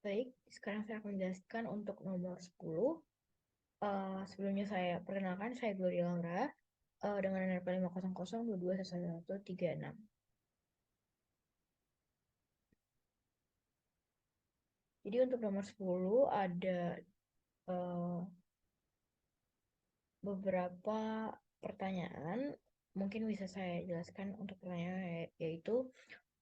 Baik, sekarang saya akan menjelaskan untuk nomor 10. Sebelumnya saya perkenalkan, saya Gloria Laura dengan NRP 500221136. Jadi untuk nomor 10 ada uh, beberapa pertanyaan. Mungkin bisa saya jelaskan untuk pertanyaan yaitu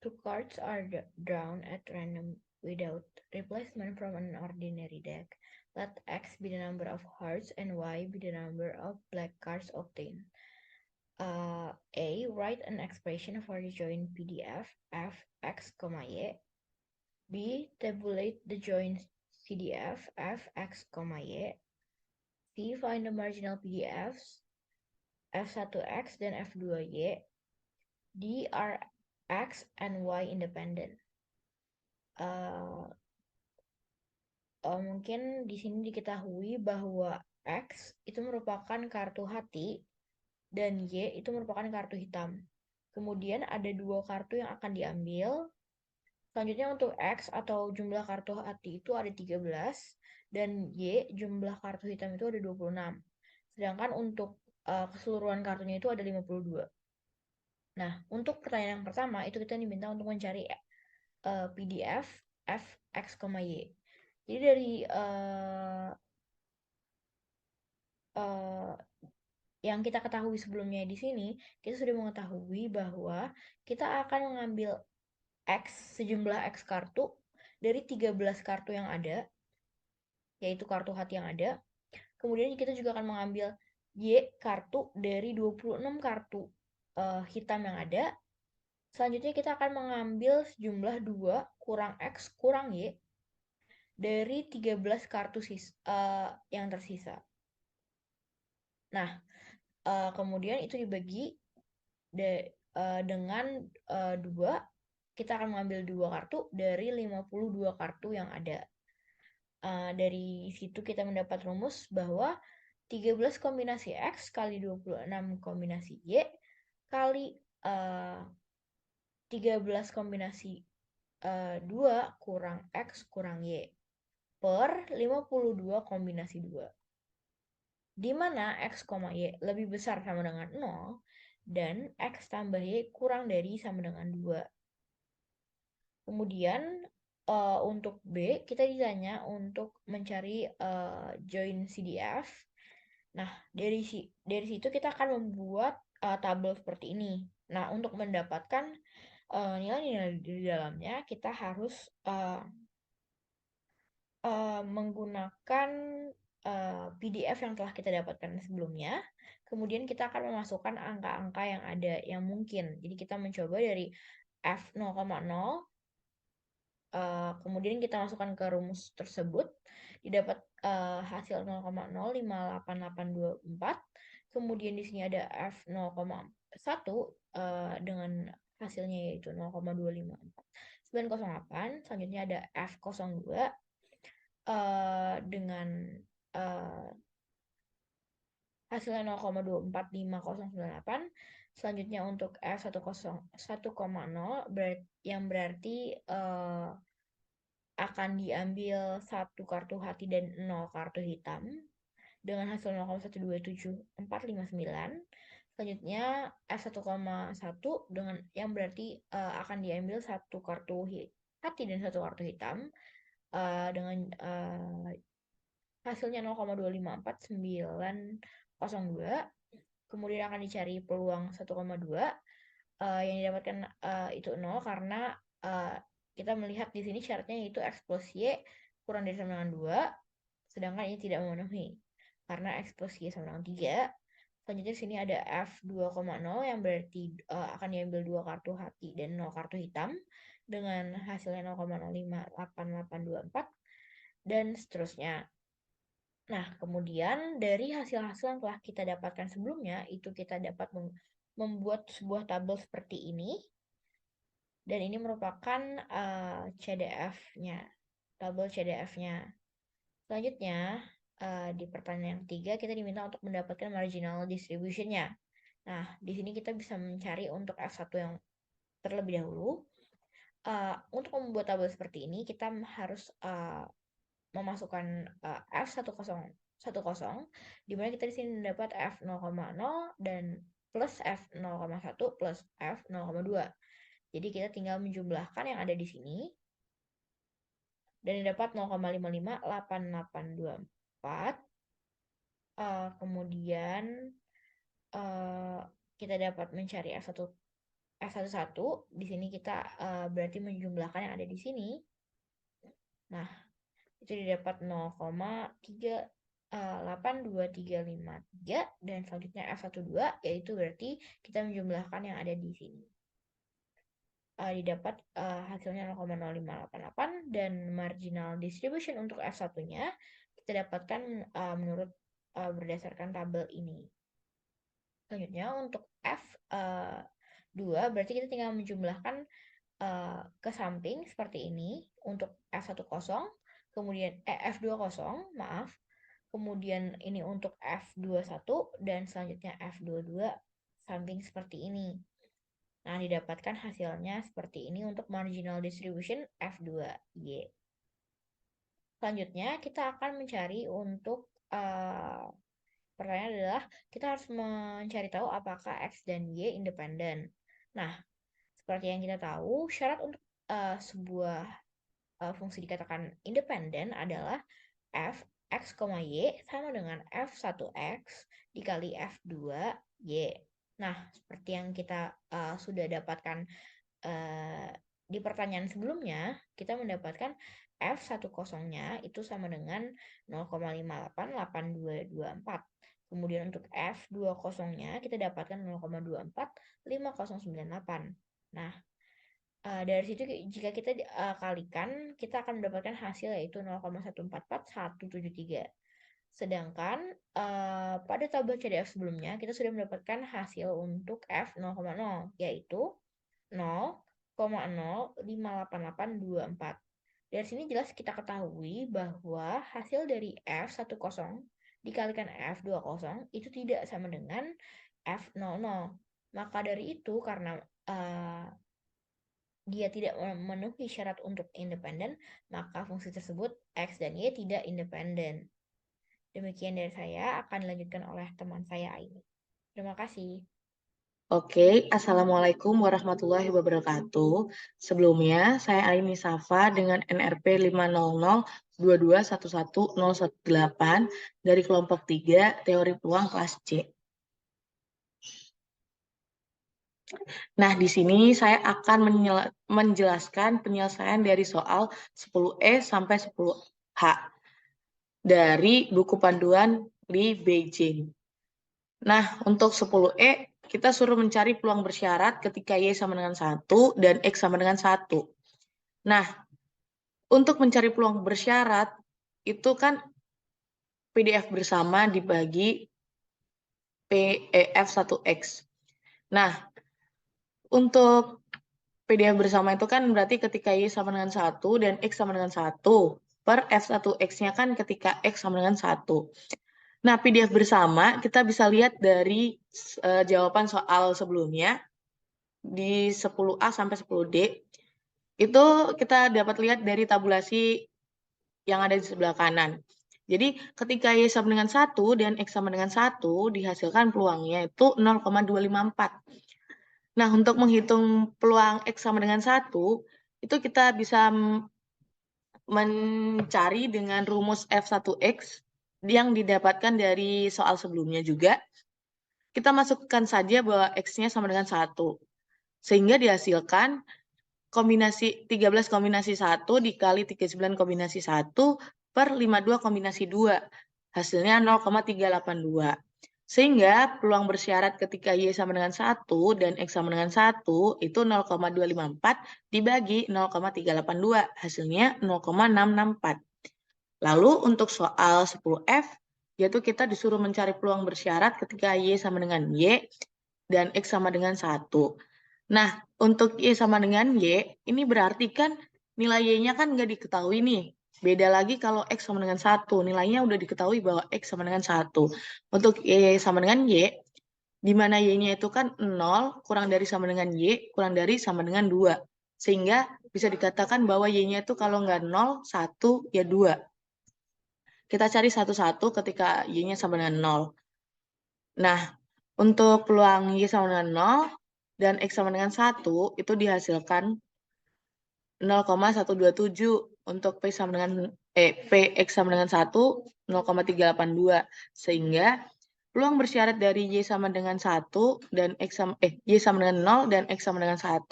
two cards are drawn at random without replacement from an ordinary deck. Let X be the number of hearts and Y be the number of black cards obtained. A. Write an expression for the joint PDF f x, y. B. Tabulate the joint CDF f x, y. C. Find the marginal PDFs f1x dan f2y. D. Are x and y independent. Mungkin di sini diketahui bahwa X itu merupakan kartu hati dan Y itu merupakan kartu hitam. Kemudian ada dua kartu yang akan diambil. Selanjutnya untuk X atau jumlah kartu hati itu ada 13 dan Y jumlah kartu hitam itu ada 26. Sedangkan untuk keseluruhan kartunya itu ada 52. Nah, untuk pertanyaan yang pertama itu kita diminta untuk mencari PDF f x, y. Jadi dari uh, yang kita ketahui sebelumnya di sini, kita sudah mengetahui bahwa kita akan mengambil X sejumlah X kartu dari 13 kartu yang ada, yaitu kartu hati yang ada. Kemudian kita juga akan mengambil Y kartu dari 26 kartu hitam yang ada. Selanjutnya kita akan mengambil sejumlah 2 kurang X kurang Y dari 13 kartu yang tersisa. Nah, kemudian itu dibagi dengan 2, kita akan mengambil 2 kartu dari 52 kartu yang ada. Dari situ kita mendapat rumus bahwa 13 kombinasi X kali 26 kombinasi Y kali 13 kombinasi 2 kurang X kurang Y per 52 kombinasi 2. Di mana X, Y lebih besar sama dengan 0 dan X tambah Y kurang dari sama dengan 2. Kemudian untuk B kita ditanya untuk mencari join CDF. Nah, dari situ kita akan membuat tabel seperti ini. Nah, untuk mendapatkan nilai-nilai di dalamnya kita harus menggunakan PDF yang telah kita dapatkan sebelumnya. Kemudian kita akan memasukkan angka-angka yang ada yang mungkin. Jadi kita mencoba dari F0,0, kemudian kita masukkan ke rumus tersebut, didapat hasil 0,058824. Kemudian di sini ada F0,1 dengan hasilnya yaitu 0,254. Selanjutnya ada F02 dengan hasilnya 0,245098. Selanjutnya untuk F1,0 yang berarti akan diambil 1 kartu hati dan 0 kartu hitam dengan hasil 0,127459. Selanjutnya F1,1 dengan yang berarti akan diambil 1 kartu hati dan 1 kartu hitam dengan hasilnya 0,254902. Kemudian akan dicari peluang 1,2 yang didapatkan itu 0 karena kita melihat di sini syaratnya yaitu X plus Y kurang dari sama dengan 2, sedangkan ini tidak memenuhi karena X plus Y sama dengan 3. Selanjutnya di sini ada F2,0 yang berarti akan diambil 2 kartu hati dan 0 kartu hitam dengan hasilnya 0,058824 dan seterusnya. Nah, kemudian dari hasil-hasil yang telah kita dapatkan sebelumnya, itu kita dapat membuat sebuah tabel seperti ini. Dan ini merupakan CDF-nya, tabel CDF-nya. Selanjutnya, di pertanyaan yang ketiga, kita diminta untuk mendapatkan marginal distribution-nya. Nah, di sini kita bisa mencari untuk F1 yang terlebih dahulu. untuk membuat tabel seperti ini, kita harus memasukkan F1010, di mana kita di sini mendapat F0,0 dan plus F0,1 plus F0,2. Jadi kita tinggal menjumlahkan yang ada di sini dan dapat 0,558824. Kemudian kita dapat mencari F11. Di sini kita berarti menjumlahkan yang ada di sini. Nah, itu didapat 0,382353 dan selanjutnya F12 yaitu berarti kita menjumlahkan yang ada di sini. Didapat hasilnya 0,0588 dan marginal distribution untuk F1-nya kita dapatkan menurut berdasarkan tabel ini. Selanjutnya untuk F2 berarti kita tinggal menjumlahkan ke samping seperti ini untuk F10, kemudian F20, maaf. Kemudian ini untuk F21 dan selanjutnya F22 samping seperti ini. Nah, didapatkan hasilnya seperti ini untuk marginal distribution F2Y. Selanjutnya kita akan mencari untuk pertanyaan adalah kita harus mencari tahu apakah X dan Y independen. Nah, seperti yang kita tahu, syarat untuk sebuah fungsi dikatakan independen adalah f x, y sama dengan f1x dikali f2y. Nah, seperti yang kita sudah dapatkan di pertanyaan sebelumnya, kita mendapatkan F10-nya itu sama dengan 0,588224. Kemudian untuk F20-nya kita dapatkan 0,245098. Nah, dari situ jika kita kalikan, kita akan mendapatkan hasil yaitu 0,144173. Sedangkan pada tabel CDF sebelumnya, kita sudah mendapatkan hasil untuk F0,0, yaitu 0,058824. Dari sini jelas kita ketahui bahwa hasil dari F10 dikalikan F20 itu tidak sama dengan F00. Maka dari itu, karena dia tidak memenuhi syarat untuk independen, maka fungsi tersebut X dan Y tidak independen. Demikian dari saya, akan dilanjutkan oleh teman saya Aini. Terima kasih. Oke, Assalamualaikum warahmatullahi wabarakatuh. Sebelumnya, saya Aini Safa dengan NRP 50022111018 dari kelompok 3 Teori Peluang kelas C. Nah, di sini saya akan menjelaskan penyelesaian dari soal 10E sampai 10H dari buku panduan Li Beijing. Nah, untuk 10E, kita suruh mencari peluang bersyarat ketika Y sama dengan 1 dan X sama dengan 1. Nah, untuk mencari peluang bersyarat, itu kan PDF bersama dibagi F1X. Nah, untuk PDF bersama itu kan berarti ketika Y sama dengan 1 dan X sama dengan 1. Per F1X-nya kan ketika X sama dengan 1. Nah, PDF bersama kita bisa lihat dari jawaban soal sebelumnya di 10A sampai 10D. Itu kita dapat lihat dari tabulasi yang ada di sebelah kanan. Jadi ketika Y sama dengan 1 dan X sama dengan 1 dihasilkan peluangnya itu 0,254. Nah, untuk menghitung peluang X sama dengan 1 itu kita bisa mencari dengan rumus F1X yang didapatkan dari soal sebelumnya juga. Kita masukkan saja bahwa X-nya sama dengan 1. Sehingga dihasilkan kombinasi 13 kombinasi 1 dikali 39 kombinasi 1 per 52 kombinasi 2. Hasilnya 0,382. Sehingga peluang bersyarat ketika Y sama dengan 1 dan X sama dengan 1 itu 0,254 dibagi 0,382. Hasilnya 0,664. Lalu untuk soal 10F, yaitu kita disuruh mencari peluang bersyarat ketika Y sama dengan Y dan X sama dengan 1. Nah, untuk Y sama dengan Y, ini berarti kan nilai Y-nya kan nggak diketahui nih. Beda lagi kalau X sama dengan 1, nilainya udah diketahui bahwa X sama dengan 1. Untuk Y sama dengan Y, di mana Y-nya itu kan 0, kurang dari sama dengan Y, kurang dari sama dengan 2. Sehingga bisa dikatakan bahwa Y-nya itu kalau nggak 0, 1, ya 2. Kita cari satu-satu ketika Y-nya sama dengan 0. Nah, untuk peluang Y sama dengan 0 dan X sama dengan 1 itu dihasilkan 0,127. Untuk P sama dengan X sama dengan 1 0,382. Sehingga peluang bersyarat dari Y sama dengan 1 dan Y sama dengan 0 dan X sama dengan 1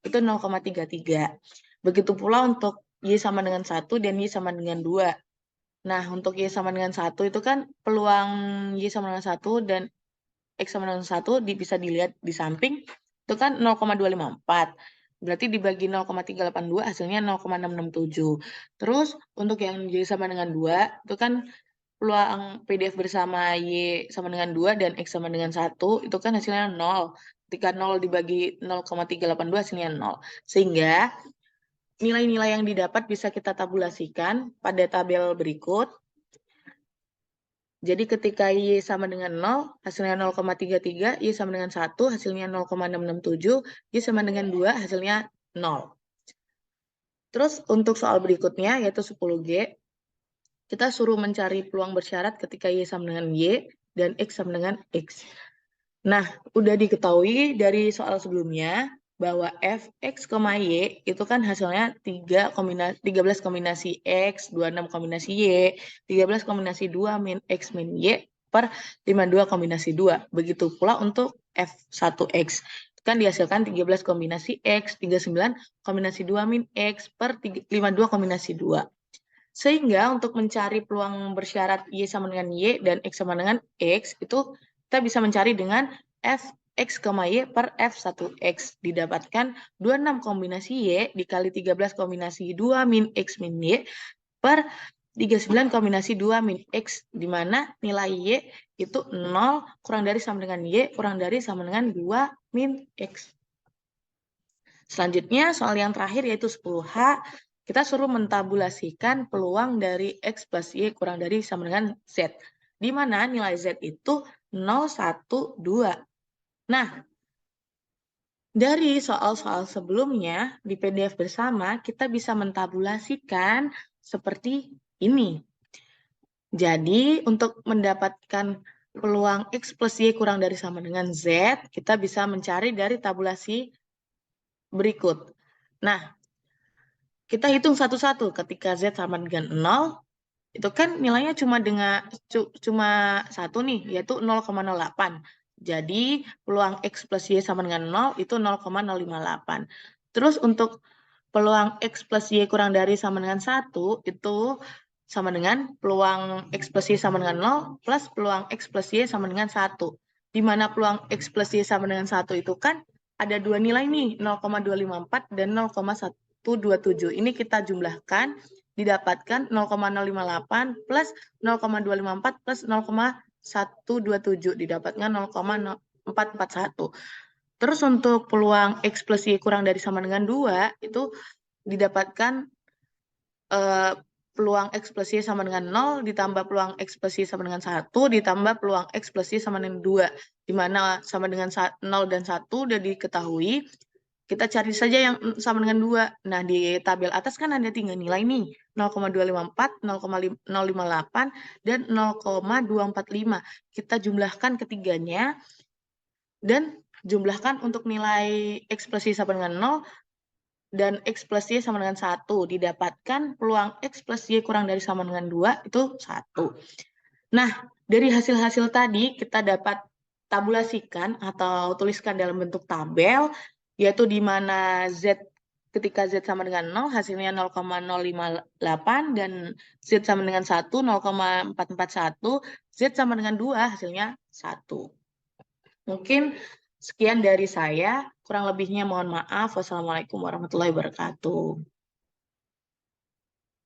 itu 0,33. Begitu pula untuk Y sama dengan 1 dan Y sama dengan 2. Nah, untuk Y sama dengan 1 itu kan peluang Y sama dengan 1 dan X sama dengan 1 bisa dilihat di samping. Itu kan 0,254. Berarti dibagi 0,382 hasilnya 0,667. Terus untuk yang Y sama dengan 2, itu kan peluang PDF bersama Y sama dengan 2 dan X sama dengan 1, itu kan hasilnya 0. Ketika 0 dibagi 0,382 hasilnya 0. Sehingga nilai-nilai yang didapat bisa kita tabulasikan pada tabel berikut. Jadi ketika Y sama dengan 0, hasilnya 0,33, Y sama dengan 1, hasilnya 0,667, Y sama dengan 2, hasilnya 0. Terus untuk soal berikutnya, yaitu 10G, kita suruh mencari peluang bersyarat ketika Y sama dengan Y dan X sama dengan X. Nah, udah diketahui dari soal sebelumnya, bahwa Fx, Y itu kan hasilnya 13 kombinasi X, 26 kombinasi Y, 13 kombinasi 2 min X min Y per 52 kombinasi 2. Begitu pula untuk F1X. Itu kan dihasilkan 13 kombinasi X, 39 kombinasi 2 min X per 52 kombinasi 2. Sehingga untuk mencari peluang bersyarat Y sama dengan Y dan X sama dengan X, itu kita bisa mencari dengan Fx, Y per F1X. Didapatkan 26 kombinasi Y dikali 13 kombinasi 2 min X min Y per 39 kombinasi 2 min X, di mana nilai Y itu 0 kurang dari sama dengan Y kurang dari sama dengan 2 min X. Selanjutnya soal yang terakhir yaitu 10H. Kita suruh mentabulasikan peluang dari X plus Y kurang dari sama dengan Z. Di mana nilai Z itu 0, 1, 2. Nah, dari soal-soal sebelumnya di PDF bersama, kita bisa mentabulasikan seperti ini. Jadi, untuk mendapatkan peluang X plus Y kurang dari sama dengan Z, kita bisa mencari dari tabulasi berikut. Nah, kita hitung satu-satu. Ketika Z sama dengan 0, itu kan nilainya cuma satu nih, yaitu 0,08. Jadi peluang X plus Y sama dengan 0 itu 0,058. Terus untuk peluang X plus Y kurang dari sama dengan 1 itu sama dengan peluang X plus Y sama dengan 0 plus peluang X plus Y sama dengan 1. Di mana peluang X plus Y sama dengan 1 itu kan ada dua nilai nih, 0,254 dan 0,127. Ini kita jumlahkan, didapatkan 0,058 plus 0,254 plus 0,127, didapatkan 0,441. Terus untuk peluang X plus Y kurang dari sama dengan 2, itu didapatkan peluang X plus Y sama dengan 0, ditambah peluang X plus Y sama dengan 1, ditambah peluang X plus Y sama dengan 2. Di mana sama dengan 0 dan 1 udah diketahui, kita cari saja yang sama dengan 2. Nah, di tabel atas kan ada 3 nilai nih, 0,254, 0,058, dan 0,245. Kita jumlahkan ketiganya, dan jumlahkan untuk nilai X plus Y sama dengan 0, dan X plus Y sama dengan 1. Didapatkan peluang X plus Y kurang dari sama dengan 2 itu 1. Nah, dari hasil-hasil tadi kita dapat tabulasikan atau tuliskan dalam bentuk tabel, yaitu di mana ketika Z sama dengan 0 hasilnya 0,058 dan Z sama dengan 1 0,441, Z sama dengan 2 hasilnya 1. Mungkin sekian dari saya, kurang lebihnya mohon maaf. Wassalamualaikum warahmatullahi wabarakatuh.